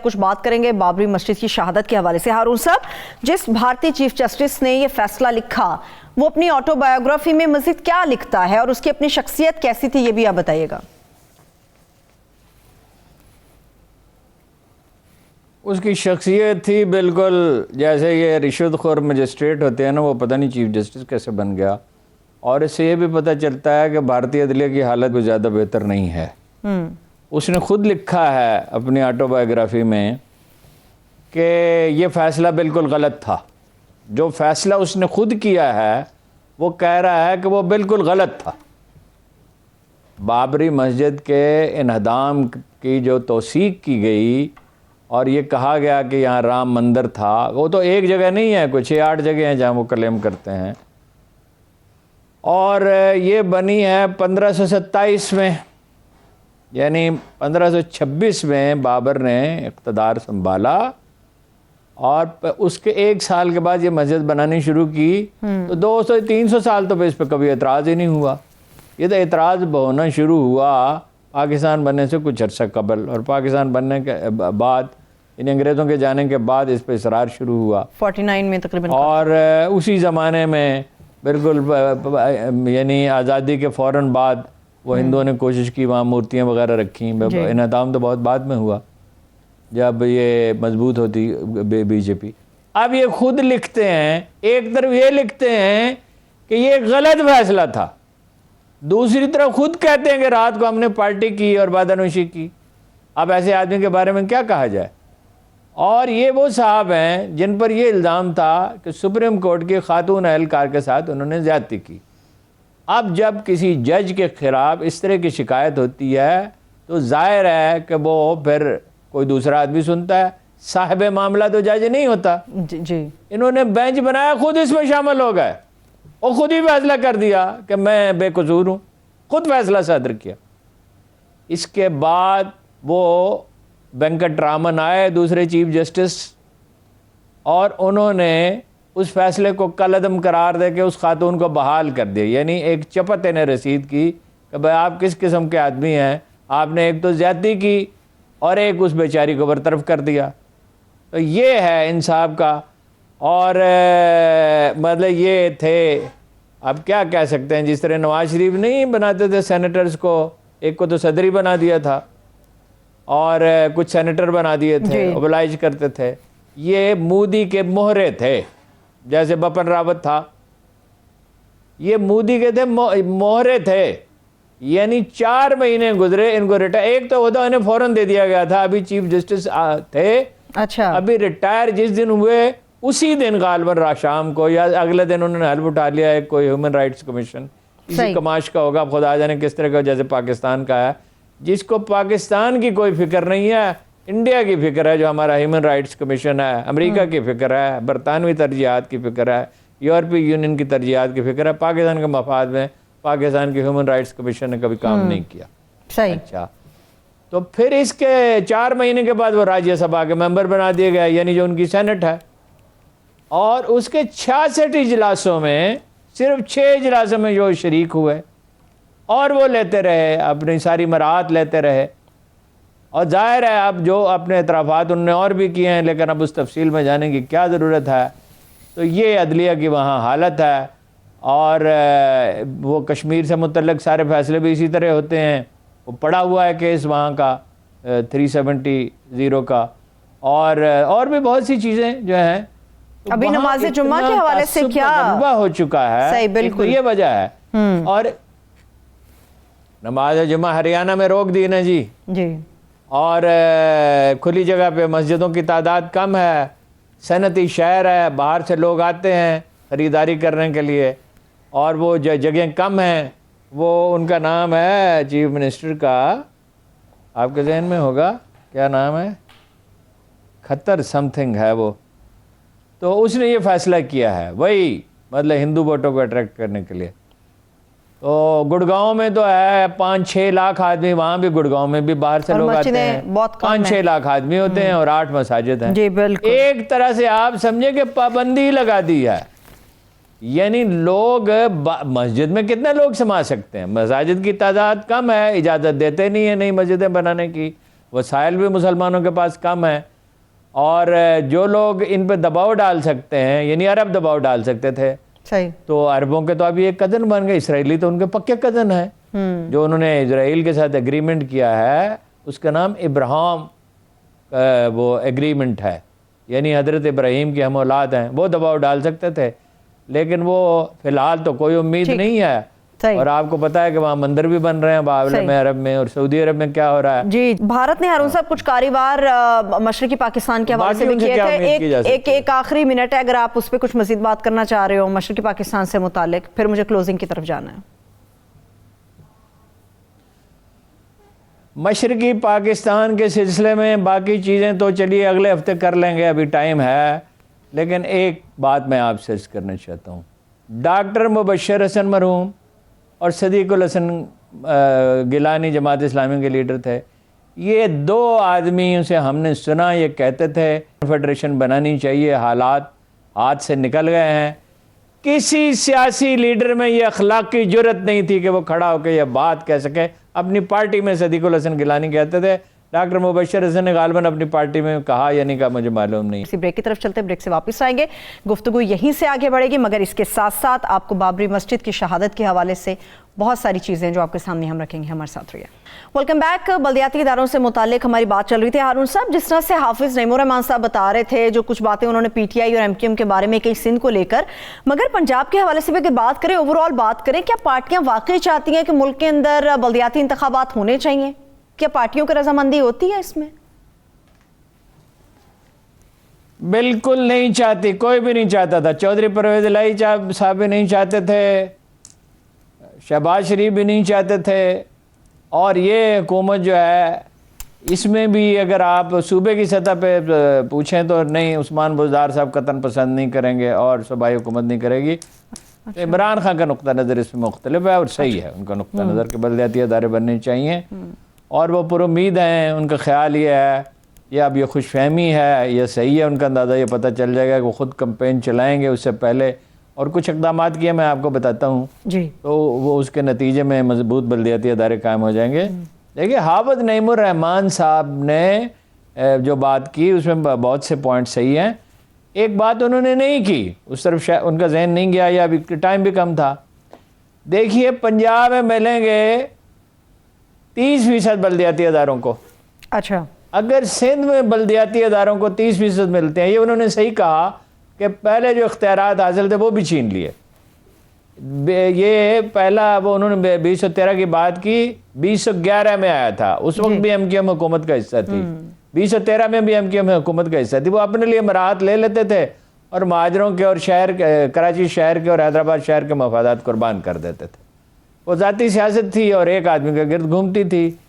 کچھ بات کریں گے بابری مسجد کی شہادت کے حوالے سے۔ ہارون صاحب، جس بھارتی چیف جسٹس نے یہ فیصلہ لکھا وہ اپنی آٹو بایوگرافی میں مزید کیا لکھتا ہے اور اس کی اپنی شخصیت کیسی تھی، یہ بھی آپ بتائیے گا۔ اس کی شخصیت تھی بالکل جیسے یہ رشوت خور مجسٹریٹ ہوتے ہیں نا، وہ پتہ نہیں چیف جسٹس کیسے بن گیا۔ اور اس سے یہ بھی پتہ چلتا ہے کہ بھارتی عدلیہ کی حالت کوئی زیادہ بہتر نہیں ہے۔ اس نے خود لکھا ہے اپنی آٹو بایوگرافی میں کہ یہ فیصلہ بالکل غلط تھا۔ جو فیصلہ اس نے خود کیا ہے وہ کہہ رہا ہے کہ وہ بالکل غلط تھا۔ بابری مسجد کے انہدام کی جو توثیق کی گئی اور یہ کہا گیا کہ یہاں رام مندر تھا، وہ تو ایک جگہ نہیں ہے، کچھ 6-8 جگہ ہیں جہاں وہ کلیم کرتے ہیں۔ اور یہ بنی ہے 1527 میں، یعنی 1526 میں بابر نے اقتدار سنبھالا اور اس کے 1 سال کے بعد یہ مسجد بنانی شروع کی تو 200-300 سال تو اس پہ کبھی اعتراض ہی نہیں ہوا۔ یہ تو اعتراض ہونا شروع ہوا پاکستان بننے سے کچھ عرصہ قبل، اور پاکستان بننے کے بعد ان انگریزوں کے جانے کے بعد اس پہ اصرار شروع ہوا 49 میں تقریباً۔ اور اسی زمانے میں بالکل یعنی آزادی کے فوراً بعد وہ ہندوؤں نے کوشش کی وہاں مورتیاں وغیرہ رکھیں۔ انہدام تو بہت بعد میں ہوا جب یہ مضبوط ہوتی بی جے پی۔ اب یہ خود لکھتے ہیں، ایک طرف یہ لکھتے ہیں کہ یہ غلط فیصلہ تھا، دوسری طرف خود کہتے ہیں کہ رات کو ہم نے پارٹی کی اور بادانوشی کی۔ اب ایسے آدمی کے بارے میں کیا کہا جائے؟ اور یہ وہ صاحب ہیں جن پر یہ الزام تھا کہ سپریم کورٹ کے خاتون اہلکار کے ساتھ انہوں نے زیادتی کی۔ اب جب کسی جج کے خلاف اس طرح کی شکایت ہوتی ہے تو ظاہر ہے کہ وہ پھر کوئی دوسرا آدمی سنتا ہے، صاحب معاملہ تو جج نہیں ہوتا۔ جی انہوں نے بینچ بنایا، خود اس میں شامل ہو گئے اور خود ہی فیصلہ کر دیا کہ میں بے قصور ہوں، خود فیصلہ صادر کیا۔ اس کے بعد وہ وینکٹ رامن آئے دوسرے چیف جسٹس، اور انہوں نے اس فیصلے کو کالعدم قرار دے کے اس خاتون کو بحال کر دیا، یعنی ایک چپت انہیں رسید کی کہ بھائی آپ کس قسم کے آدمی ہیں، آپ نے ایک تو زیادتی کی اور ایک اس بیچاری کو برطرف کر دیا۔ تو یہ ہے انصاف کا، اور مطلب یہ تھے، اب کیا کہہ سکتے ہیں، جس طرح نواز شریف نہیں بناتے تھے سینیٹرز کو، ایک کو تو صدری بنا دیا تھا اور کچھ سینیٹر بنا دیے تھے، اوبلائج کرتے تھے، یہ مودی کے مہرے تھے، جیسے بپن راوت تھا، یہ مودی کے تھے مہرے تھے، یعنی 4 مہینے گزرے ان کو ایک تو ہوتا انہیں فوراً دے دیا گیا تھا، ابھی چیف جسٹس تھے، اچھا ابھی ریٹائر جس دن ہوئے اسی دن غالباً شام کو یا اگلے دن انہوں نے حلف اٹھا لیا ہے کوئی ہیومن رائٹس کمیشن، اسی کماش کا ہوگا، خدا جانے کس طرح کا، جیسے پاکستان کا ہے، جس کو پاکستان کی کوئی فکر نہیں ہے، انڈیا کی فکر ہے جو ہمارا ہیومن رائٹس کمیشن ہے، امریکہ کی فکر ہے، برطانوی ترجیحات کی فکر ہے، یورپی یونین کی ترجیحات کی فکر ہے، پاکستان کے مفاد میں پاکستان کی ہیومن رائٹس کمیشن نے کبھی کام نہیں کیا۔ اچھا، تو پھر اس کے 4 مہینے کے بعد وہ راجیہ سبھا کے ممبر بنا دیے گئے، یعنی جو ان کی سینٹ ہے، اور اس کے 66 اجلاسوں میں صرف 6 اجلاسوں میں جو شریک ہوئے، اور وہ لیتے رہے، اپنی ساری مراعات لیتے رہے، اور ظاہر ہے اب جو اپنے اعترافات انہوں نے اور بھی کیے ہیں، لیکن اب اس تفصیل میں جانے کی کیا ضرورت ہے۔ تو یہ عدلیہ کی وہاں حالت ہے، اور وہ کشمیر سے متعلق سارے فیصلے بھی اسی طرح ہوتے ہیں، وہ پڑا ہوا ہے کیس وہاں کا 370 کا، اور بھی بہت سی چیزیں جو ہیں۔ ابھی نماز جمعہ کے حوالے سے کیا غلبہ ہو چکا ہے، صحیح، بالکل یہ وجہ ہے۔ اور نماز جمعہ ہریانہ میں روک دی نا جی، اور کھلی جگہ پہ مسجدوں کی تعداد کم ہے، صنعتی شہر ہے، باہر سے لوگ آتے ہیں خریداری کرنے کے لیے، اور وہ جگہیں کم ہیں، وہ ان کا نام ہے چیف منسٹر کا، آپ کے ذہن میں ہوگا کیا نام ہے، کھتر سم تھنگ ہے وہ، تو اس نے یہ فیصلہ کیا ہے، وہی مطلب ہندو ووٹوں کو اٹریکٹ کرنے کے لیے۔ تو گڑگاؤں میں تو ہے 5-6 لاکھ آدمی، وہاں بھی گڑگاؤں میں بھی باہر سے لوگ آتے ہیں، 5-6 لاکھ آدمی ہوتے ہیں اور 8 مساجد ہیں۔ ایک طرح سے آپ سمجھے کہ پابندی لگا دی ہے، یعنی لوگ مسجد میں کتنے لوگ سما سکتے ہیں، مساجد کی تعداد کم ہے، اجازت دیتے نہیں ہیں نئی مسجدیں بنانے کی، وسائل بھی مسلمانوں کے پاس کم ہیں، اور جو لوگ ان پہ دباؤ ڈال سکتے ہیں، یعنی عرب دباؤ ڈال سکتے تھے، صحیح، تو عربوں کے تو ابھی ایک کزن بن گئے، اسرائیلی تو ان کے پکے کزن ہیں، جو انہوں نے اسرائیل کے ساتھ ایگریمنٹ کیا ہے، اس کا نام ابراہم وہ ایگریمنٹ ہے، یعنی حضرت ابراہیم کی ہم اولاد ہیں، وہ دباؤ ڈال سکتے تھے، لیکن وہ فی الحال تو کوئی امید نہیں ہے۔ صحیح، اور آپ کو پتا ہے کہ وہاں مندر بھی بن رہے ہیں بابل میں، عرب میں، اور سعودی عرب میں کیا ہو رہا ہے۔ جی، بھارت نے ہارون صاحب کچھ کاروبار مشرقی پاکستان کے حوالے سے بھی کیے تھے، ایک آخری منٹ ہے، اگر آپ اس پہ کچھ مزید بات کرنا چاہ رہے ہو مشرقی پاکستان سے متعلق، پھر مجھے کلوزنگ کی طرف جانا ہے۔ مشرقی پاکستان کے سلسلے میں باقی چیزیں تو چلیے اگلے ہفتے کر لیں گے، ابھی ٹائم ہے، لیکن ایک بات میں آپ سے عرض کرنا چاہتا ہوں۔ ڈاکٹر مبشر حسن مرحوم اور صدیق الحسن گیلانی جماعت اسلامی کے لیڈر تھے، یہ دو آدمیوں سے ہم نے سنا یہ کہتے تھے فیڈریشن بنانی چاہیے، حالات ہاتھ سے نکل گئے ہیں۔ کسی سیاسی لیڈر میں یہ اخلاقی جرت نہیں تھی کہ وہ کھڑا ہو کے یہ بات کہہ سکے۔ اپنی پارٹی میں صدیق الحسن گیلانی کہتے تھے، ڈاکٹر مبشر حسن نے غالباً اپنی پارٹی میں کہا یا نہیں کہا مجھے معلوم نہیں۔ اسی بریک کی طرف چلتے، بریک سے واپس آئیں گے، گفتگو یہیں سے آگے بڑھے گی، مگر اس کے ساتھ ساتھ آپ کو بابری مسجد کی شہادت کے حوالے سے بہت ساری چیزیں جو آپ کے سامنے ہم رکھیں گے، ہمارے ساتھ رہیے۔ Welcome back. بلدیاتی اداروں سے متعلق ہماری بات چل رہی تھی ہارون صاحب، جس طرح سے حافظ نعیم الرحمان صاحب بتا رہے تھے، جو کچھ باتیں انہوں نے پی ٹی آئی اور ایم کیو ایم کے بارے میں کئی سندھ کو لے کر، مگر پنجاب کے حوالے سے بھی اگر بات کریں، اوور آل بات کریں، کیا پارٹیاں واقعی چاہتی ہیں کہ ملک کے اندر بلدیاتی انتخابات ہونے چاہیے؟ کیا پارٹیوں کی رضامندی ہوتی ہے اس میں؟ بالکل نہیں چاہتی، کوئی بھی نہیں چاہتا تھا۔ چودھری پرویز الہی صاحب بھی نہیں چاہتے تھے، شہباز شریف بھی نہیں چاہتے تھے، اور یہ حکومت جو ہے اس میں بھی اگر آپ صوبے کی سطح پہ پوچھیں تو نہیں، عثمان بزدار صاحب قطعاً پسند نہیں کریں گے اور صوبائی حکومت نہیں کرے گی۔ عمران خان کا نقطہ نظر اس میں مختلف ہے، اور صحیح ہے ان کا نقطہ نظر کہ بلدیاتی ادارے بننے چاہیے، اور وہ پر امید ہیں۔ ان کا خیال یہ ہے، یہ اب یہ خوش فہمی ہے، یہ صحیح ہے، ان کا اندازہ یہ پتہ چل جائے گا کہ وہ خود کمپین چلائیں گے اس سے پہلے، اور کچھ اقدامات کیے میں آپ کو بتاتا ہوں جی، تو وہ اس کے نتیجے میں مضبوط بلدیاتی ادارے قائم ہو جائیں گے۔ دیکھیے، حافظ نعیم الرحمان صاحب نے جو بات کی اس میں بہت سے پوائنٹ صحیح ہیں۔ ایک بات انہوں نے نہیں کی، اس طرف ان کا ذہن نہیں گیا، یا ابھی ٹائم بھی کم تھا۔ دیکھیے، پنجاب میں ملیں گے 30% بلدیاتی اداروں کو۔ اچھا، اگر سندھ میں بلدیاتی اداروں کو 30% ملتے ہیں، یہ انہوں نے صحیح کہا کہ پہلے جو اختیارات حاصل تھے وہ بھی چھین لیے۔ یہ پہلا وہ انہوں نے 2013 کی بات کی، 2011 میں آیا تھا، اس وقت بھی ایم کیو ایم حکومت کا حصہ تھی، 2013 میں بھی ایم کیو ایم حکومت کا حصہ تھی۔ وہ اپنے لیے مراحت لے لیتے تھے اور مہاجروں کے اور کراچی شہر کے اور حیدرآباد شہر کے مفادات قربان کر دیتے تھے۔ وہ ذاتی سیاست تھی اور ایک آدمی کے گرد گھومتی تھی۔